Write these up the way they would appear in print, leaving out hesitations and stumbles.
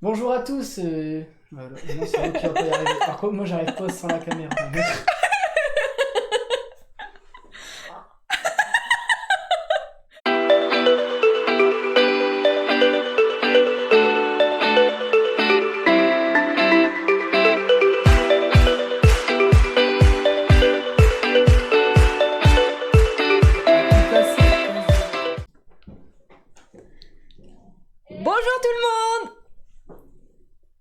Bonjour à tous. Voilà. Non, c'est vrai qu'il va pas y arriver. Par contre, moi, j'arrive pas sans la caméra. Bonjour tout le monde.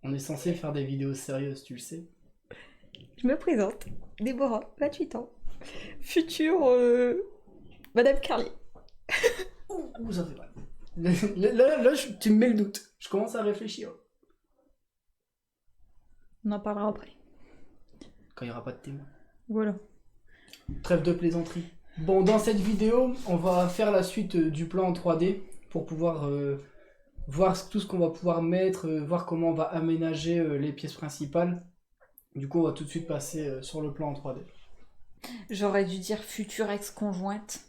On est censé faire des vidéos sérieuses, tu le sais. Je me présente, Déborah, 28 ans, future Madame Carly. Ouh, ça fait mal. Là, tu me mets le doute. Je commence à réfléchir. On en parlera après. Quand il n'y aura pas de thème. Voilà. Trêve de plaisanterie. Bon, dans cette vidéo, on va faire la suite du plan en 3D pour pouvoir voir tout ce qu'on va pouvoir mettre, voir comment on va aménager les pièces principales. Du coup, on va tout de suite passer sur le plan en 3D. J'aurais dû dire future ex-conjointe.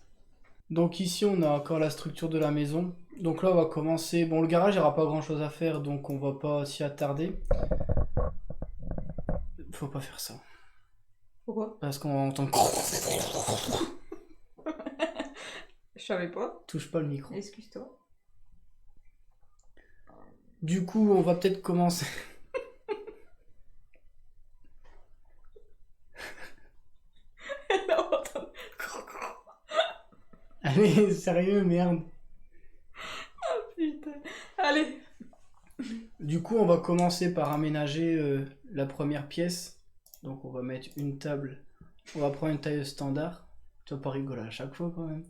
Donc ici, on a encore la structure de la maison. Donc là, on va commencer. Bon, le garage, il n'y aura pas grand-chose à faire, donc on va pas s'y attarder. Faut pas faire ça. Pourquoi? Parce qu'on va entendre... Je savais pas. Touche pas le micro. Excuse-toi. Du coup, on va peut-être commencer... Allez, sérieux, merde. Putain. Allez. Du coup, on va commencer par aménager la première pièce. Donc on va mettre une table. On va prendre une taille standard. Tu vas pas rigoler à chaque fois quand même.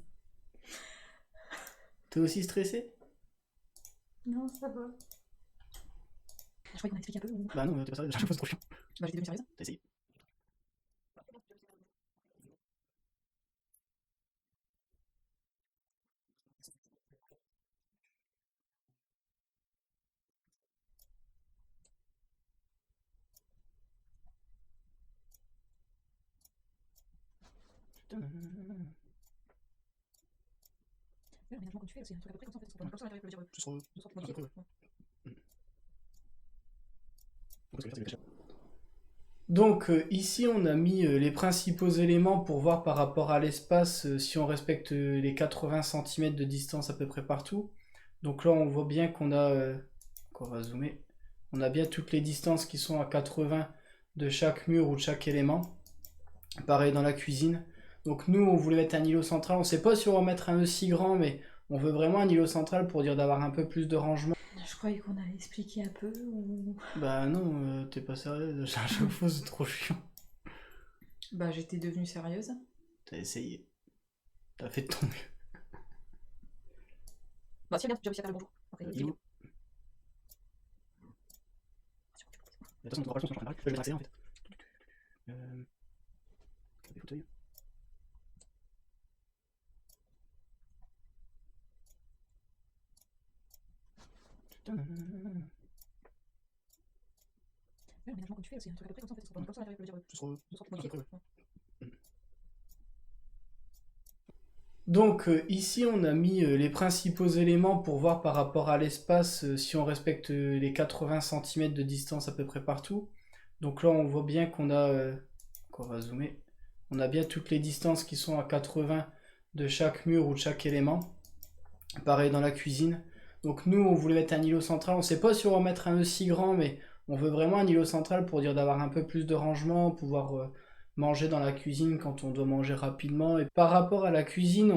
T'es aussi stressé? Non, ça va. Je crois qu'on explique un peu. Bah non, t'es pas sérieux, à chaque fois c'est trop chiant. Bah j'étais devenue sérieuse. T'as essayé. L'aménagement comme tu fais, c'est un truc à peu près comme ça en fait. Comme ça, on arrive à le dire. Ce sera... Ce sera modifié. Donc ici on a mis les principaux éléments pour voir par rapport à l'espace si on respecte les 80 cm de distance à peu près partout. Donc là on voit bien qu'on a, on va zoomer, on a bien toutes les distances qui sont à 80 de chaque mur ou de chaque élément. Pareil dans la cuisine. Donc nous on voulait mettre un îlot central, on sait pas si on va mettre un aussi grand mais on veut vraiment un îlot central pour dire d'avoir un peu plus de rangement. Je croyais qu'on allait expliquer un peu ou... Bah non, t'es pas sérieux, à chaque fois c'est trop chiant. Bah j'étais devenue sérieuse. T'as essayé, t'as fait de ton mieux. Bah si, bien, j'ai réussi à faire le bonjour. Après, Il est où? De toute façon, on trouvera le son, je vais mettre accéléré en fait. Des fauteuils. l'aménagement comme tu fais, c'est un truc à peu près comme ça en fait. Comme ça, on arrive à le dire. Ce sera Ce sera modifié. donc ici on a mis les principaux éléments pour voir par rapport à l'espace si on respecte les 80 cm de distance à peu près partout. Donc là on voit bien qu'on a, on va zoomer, on a bien toutes les distances qui sont à 80 de chaque mur ou de chaque élément. Pareil dans la cuisine. Donc nous on voulait mettre un îlot central, on sait pas si on va mettre un aussi grand mais on veut vraiment un îlot central pour dire d'avoir un peu plus de rangement, pouvoir manger dans la cuisine quand on doit manger rapidement. Et par rapport à la cuisine,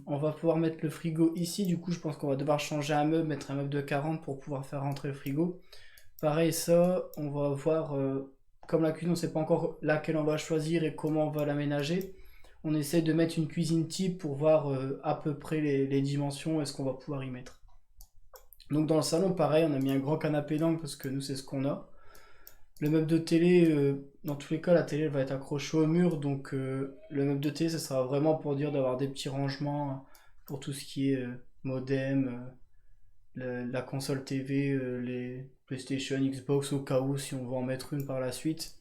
on va pouvoir mettre le frigo ici. Du coup, je pense qu'on va devoir changer un meuble, mettre un meuble de 40 pour pouvoir faire rentrer le frigo. Pareil, ça, on va voir, comme la cuisine, on ne sait pas encore laquelle on va choisir et comment on va l'aménager. On essaie de mettre une cuisine type pour voir à peu près les dimensions et ce qu'on va pouvoir y mettre. Donc dans le salon, pareil, on a mis un grand canapé d'angle parce que nous, c'est ce qu'on a. Le meuble de télé, dans tous les cas, la télé elle va être accrochée au mur, donc le meuble de télé, ça sera vraiment pour dire d'avoir des petits rangements pour tout ce qui est modem, la console TV, les PlayStation, Xbox, au cas où si on veut en mettre une par la suite.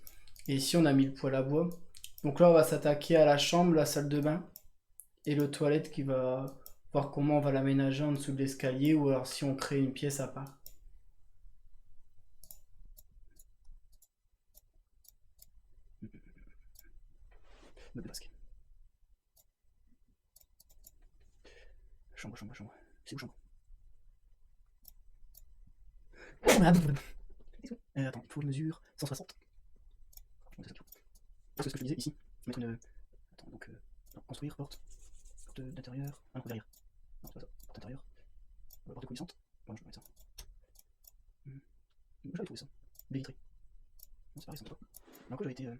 Et ici, on a mis le poêle à bois. Donc là, on va s'attaquer à la chambre, la salle de bain et le toilette qui va voir comment on va l'aménager en dessous de l'escalier ou alors si on crée une pièce à part. Meuble basque. Chambre. C'est où chambre? Attends, il faut mesure 160. C'est ça qu'il faut. Parce que ce que je disais ici, mettre une. Attends, donc. Construire, porte d'intérieur. Ah non, derrière. Non, c'est pas ça. Porte intérieure. Porte coulissante. Bon, je vais mettre ça. J'avais trouvé ça. Baie vitrée. Non, c'est pareil, c'est pas. Mais encore, j'avais été. Tu vois,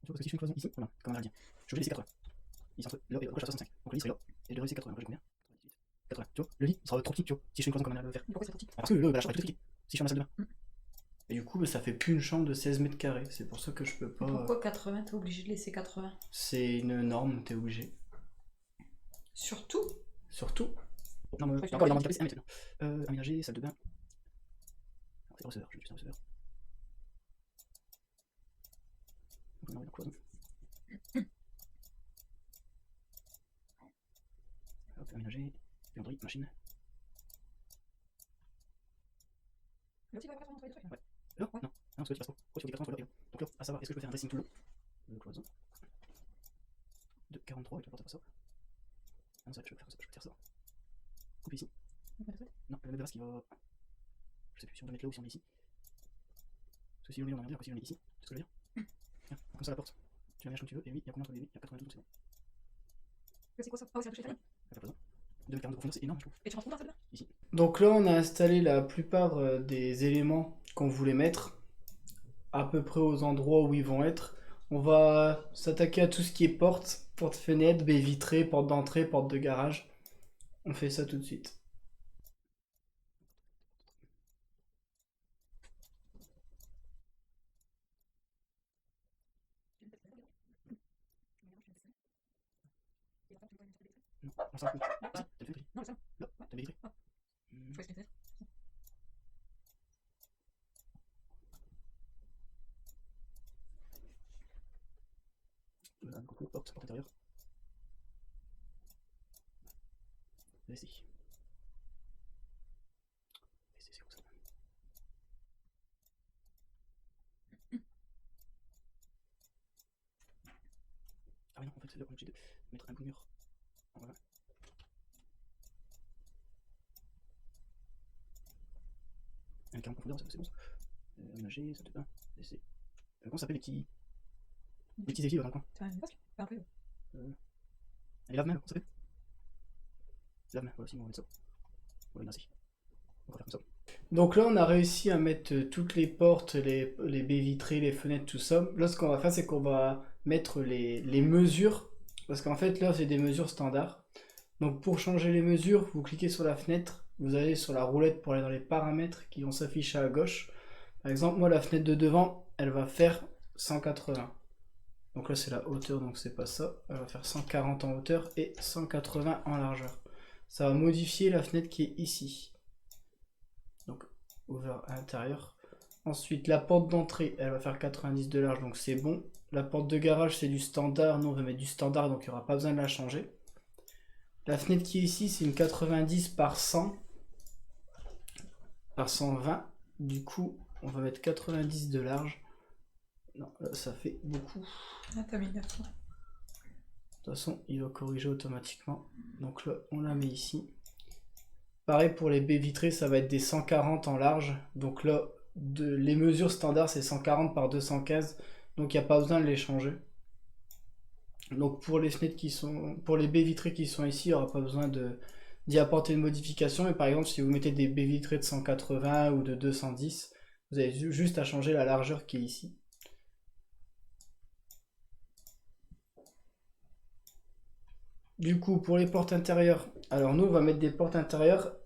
parce que si je fais une cloison ici, voilà, comme un gardien. Je vais laisser 80. Ici, entre là et pourquoi je fais 65. Donc le lit serait là. Et le lit c'est 80. Après, j'ai combien? 80. Tu vois, le lit sera trop petit, tu vois, si je fais une cloison comme un à le faire. Pourquoi c'est trop petit? Parce que la chambre est toute petite. Si je fais ma salle de bain. Et du coup, bah, ça fait plus une chambre de 16 mètres carrés. C'est pour ça que je peux pas. Pourquoi 80? T'es obligé de laisser 80? C'est une norme, t'es obligé. Surtout? Surtout. Non, mais encore, les normes handicapées, c'est 1 mètre. Aménager, salle de bain. Alors, c'est receveur, je vais juste un receveur. Non, mais dans cloison. Hop, aménager, buanderie, machine. Mais aussi, il va pas faire un truc. Ouais. Là? Non, parce que tu passes trop. Pourquoi tu fais 80 entre là et là? Donc là, à savoir, est-ce que je peux faire un dressing tout le long? Cloison. De 43, et tu apportes pas ça. Ah non, ça, je peux faire ça, je peux faire ça. Coupe ici. Non, le meuble basque, il va. Je sais plus si on doit mettre là ou si on met ici. Parce que si on met, on a bien, si on met ici, c'est ce que je veux dire. Tiens, comme ça la porte. Tu l'aménages comme tu veux, et oui, il y a combien entre les 8? Il y a 92, donc c'est bon. C'est quoi ça? Ah oui, c'est la touche Stéphanie. Pas besoin. 2,42 de profondeur, c'est énorme, je trouve. Et tu rentres où dans celle-là? Ici. Donc là, on a installé la plupart des éléments qu'on voulait mettre à peu près aux endroits où ils vont être. On va s'attaquer à tout ce qui est porte, porte-fenêtre, baie vitrée, porte d'entrée, porte de garage. On fait ça tout de suite. Non, ça va. Ici, t'as le fait, Non, ça. là, t'as vitré. Faut essayer de faire. Voilà, coucou, porte intérieure. WC. WC, c'est où ça? Ah oui, non, en fait, c'est là qu'on est obligé de mettre un bout de mur. Voilà. Un 40 profondeur, c'est bon ça. Aménager, ça te va. WC. Comment ça s'appelle les petits équilibres dans le coin? Tu as une vasque? Enfin, un peu. Les lave-mains, comment ça s'appelle? Lave-mains, voilà, si on va mettre ça. Voilà, merci. On va faire comme ça. Donc là, on a réussi à mettre toutes les portes, les baies vitrées, les fenêtres, tout ça. Là, ce qu'on va faire, c'est qu'on va mettre les mesures. Parce qu'en fait, là, c'est des mesures standards. Donc pour changer les mesures, vous cliquez sur la fenêtre. Vous allez sur la roulette pour aller dans les paramètres qui vont s'afficher à gauche. Par exemple, moi, la fenêtre de devant, elle va faire 180. Donc là, c'est la hauteur, donc c'est pas ça. Elle va faire 140 en hauteur et 180 en largeur. Ça va modifier la fenêtre qui est ici. Donc ouvert à l'intérieur. Ensuite, la porte d'entrée, elle va faire 90 de large, donc c'est bon. La porte de garage, c'est du standard. Nous, on va mettre du standard, donc il n'y aura pas besoin de la changer. La fenêtre qui est ici, c'est une 90 par 100 par 120. Du coup, on va mettre 90 de large. Non, là, ça fait beaucoup. Ah, t'as mis 9. De toute façon, il va corriger automatiquement. Donc là, on la met ici. Pareil pour les baies vitrées, ça va être des 140 en large. Donc là, les mesures standards, c'est 140 par 215. Donc il n'y a pas besoin de les changer. Donc pour les fenêtres qui sont, pour les baies vitrées qui sont ici, il n'y aura pas besoin d'y apporter une modification. Mais par exemple, si vous mettez des baies vitrées de 180 ou de 210, vous avez juste à changer la largeur qui est ici. Du coup, pour les portes intérieures, alors nous, on va mettre des portes intérieures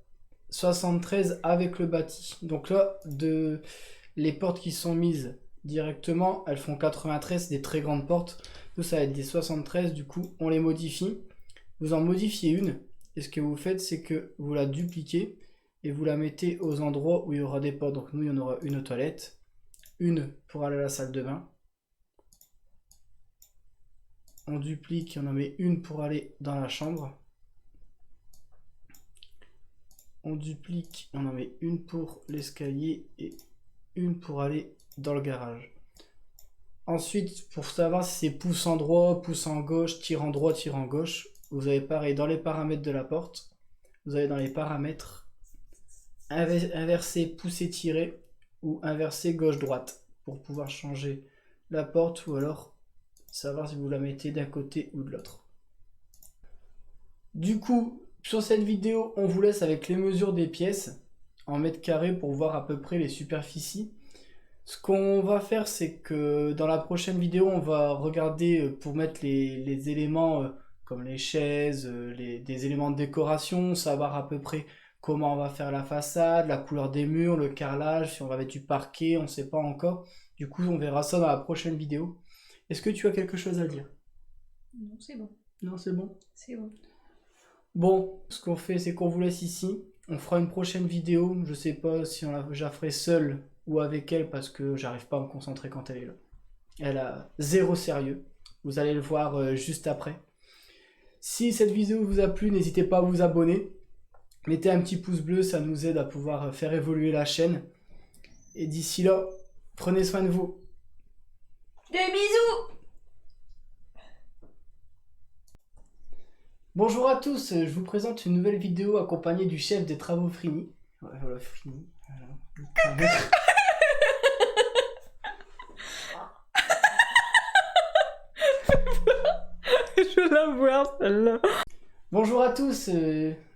73 avec le bâti. Donc là, les portes qui sont mises directement, elles font 93, des très grandes portes. Nous, ça va être des 73, du coup, on les modifie. Vous en modifiez une, et ce que vous faites, c'est que vous la dupliquez, et vous la mettez aux endroits où il y aura des portes. Donc nous, il y en aura une aux toilettes, une pour aller à la salle de bain. On duplique, on en met une pour aller dans la chambre. On duplique, on en met une pour l'escalier et une pour aller dans le garage. Ensuite, pour savoir si c'est pouce en droit, pouce en gauche, tir en droit, tir en gauche, vous avez pareil dans les paramètres de la porte, vous avez dans les paramètres inverser pouce étiré ou inverser gauche-droite pour pouvoir changer la porte ou alors savoir si vous la mettez d'un côté ou de l'autre. Du coup, sur cette vidéo, on vous laisse avec les mesures des pièces en mètres carrés pour voir à peu près les superficies. Ce qu'on va faire, c'est que dans la prochaine vidéo, on va regarder pour mettre les éléments comme les chaises, des éléments de décoration, savoir à peu près comment on va faire la façade, la couleur des murs, le carrelage, si on va mettre du parquet, on ne sait pas encore. Du coup, on verra ça dans la prochaine vidéo. Est-ce que tu as quelque chose à dire? Non, c'est bon. Non, c'est bon. C'est bon. Bon, ce qu'on fait, c'est qu'on vous laisse ici. On fera une prochaine vidéo. Je sais pas si je la ferai seule ou avec elle parce que j'arrive pas à me concentrer quand elle est là. Elle a zéro sérieux. Vous allez le voir juste après. Si cette vidéo vous a plu, n'hésitez pas à vous abonner. Mettez un petit pouce bleu, ça nous aide à pouvoir faire évoluer la chaîne. Et d'ici là, prenez soin de vous. Des bisous. Bonjour à tous, je vous présente une nouvelle vidéo accompagnée du chef des travaux Frini. Ouais, voilà, Frini. Voilà. Je veux la voir, celle-là. Bonjour à tous.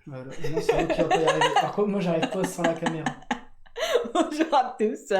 Voilà. Non, c'est vous qui va pas y arriver. Par contre, moi, j'arrive pas sans la caméra. Bonjour à tous.